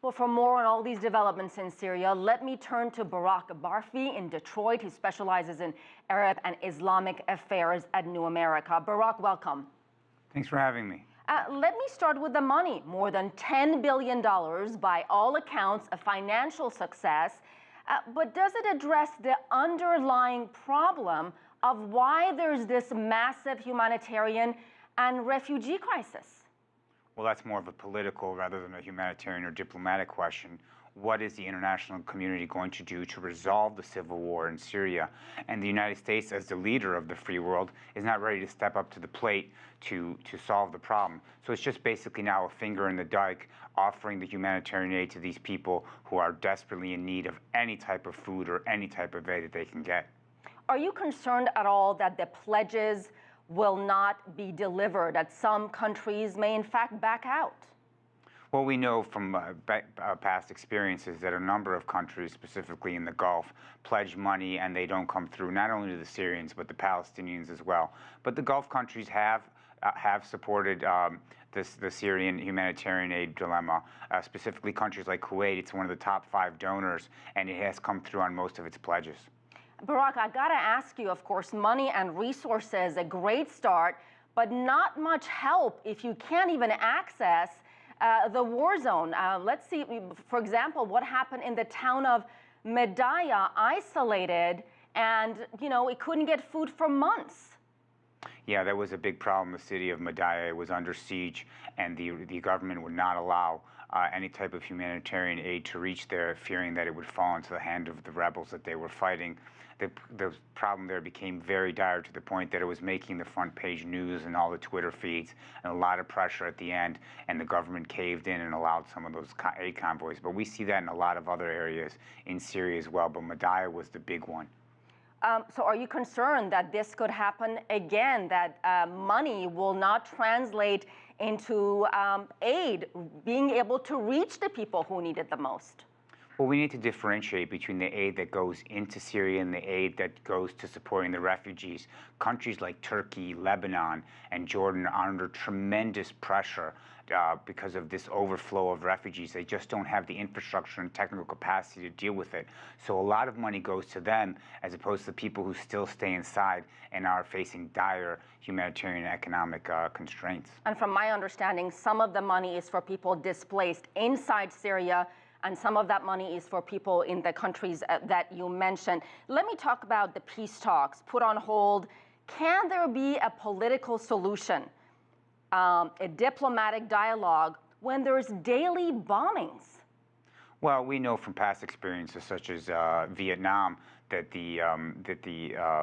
Well, for more on all these developments in Syria, let me turn to Barak Barfi in Detroit, who specializes in Arab and Islamic affairs at New America. Barak, welcome. Thanks for having me. Let me start with the money. More than $10 billion, by all accounts, a financial success. But does it address the underlying problem of why there's this massive humanitarian and refugee crisis? Well, that's more of a political rather than a humanitarian or diplomatic question. What is the international community going to do to resolve the civil war in Syria? And the United States, as the leader of the free world, is not ready to step up to the plate to solve the problem. So it's just basically now a finger in the dike, offering the humanitarian aid to these people who are desperately in need of any type of food or any type of aid that they can get. Are you concerned at all that the pledges will not be delivered, that some countries may in fact back out? Well, we know from past experiences that a number of countries, specifically in the Gulf, pledge money and they don't come through, not only to the Syrians, but the Palestinians as well. But the Gulf countries have supported the Syrian humanitarian aid dilemma, specifically countries like Kuwait. It's one of the top 5 donors, and it has come through on most of its pledges. Barak, I gotta ask you, of course, money and resources, a great start, but not much help if you can't even access the war zone. Let's see, for example, what happened in the town of Medaya, isolated, and, it couldn't get food for months. Yeah, that was a big problem. The city of Madaya was under siege, and the government would not allow any type of humanitarian aid to reach there, fearing that it would fall into the hand of the rebels that they were fighting. The problem there became very dire to the point that it was making the front page news and all the Twitter feeds, and a lot of pressure at the end, and the government caved in and allowed some of those aid convoys. But we see that in a lot of other areas in Syria as well, but Madaya was the big one. So are you concerned that this could happen again, that money will not translate into aid being able to reach the people who need it the most? Well, we need to differentiate between the aid that goes into Syria and the aid that goes to supporting the refugees. Countries like Turkey, Lebanon, and Jordan are under tremendous pressure because of this overflow of refugees. They just don't have the infrastructure and technical capacity to deal with it. So a lot of money goes to them as opposed to the people who still stay inside and are facing dire humanitarian and economic constraints. And from my understanding, some of the money is for people displaced inside Syria, and some of that money is for people in the countries that you mentioned. Let me talk about the peace talks put on hold. Can there be a political solution, a diplomatic dialogue, when there's daily bombings? Well, we know from past experiences such as Vietnam that the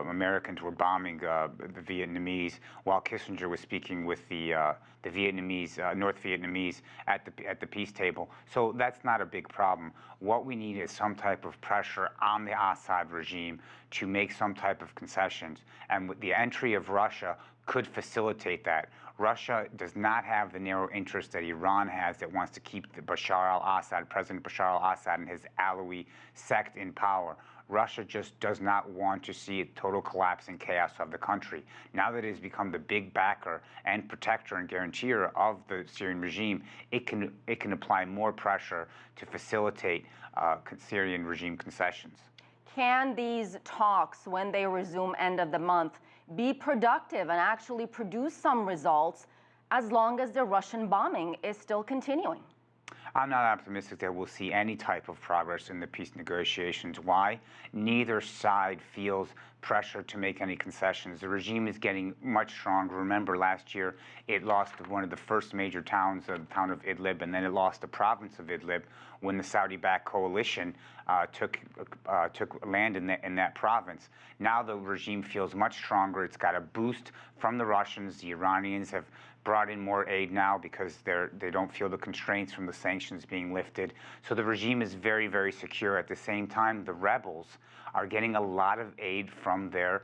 Americans were bombing the Vietnamese while Kissinger was speaking with the Vietnamese, North Vietnamese at the peace table. So that's not a big problem. What we need is some type of pressure on the Assad regime to make some type of concessions. And with the entry of Russia could facilitate that. Russia does not have the narrow interest that Iran has, that wants to keep Bashar al-Assad, President Bashar al-Assad, and his Alawi sect in power. Russia just does not want to see a total collapse and chaos of the country. Now that it has become the big backer and protector and guarantor of the Syrian regime, it can apply more pressure to facilitate Syrian regime concessions. Can these talks, when they resume end of the month, be productive and actually produce some results as long as the Russian bombing is still continuing? I'm not optimistic that we'll see any type of progress in the peace negotiations. Why? Neither side feels pressure to make any concessions. The regime is getting much stronger. Remember, last year it lost one of the first major towns, the town of Idlib, and then it lost the province of Idlib when the Saudi-backed coalition took land in that province. Now the regime feels much stronger. It's got a boost from the Russians. The Iranians have brought in more aid now because they don't feel the constraints from the sanctions being lifted. So the regime is very, very secure. At the same time, the rebels are getting a lot of aid from their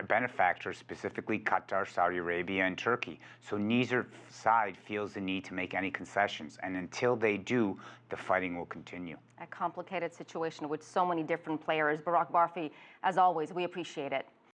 benefactors, specifically Qatar, Saudi Arabia, and Turkey. So neither side feels the need to make any concessions. And until they do, the fighting will continue. A complicated situation with so many different players. Barak Barfi, as always, we appreciate it.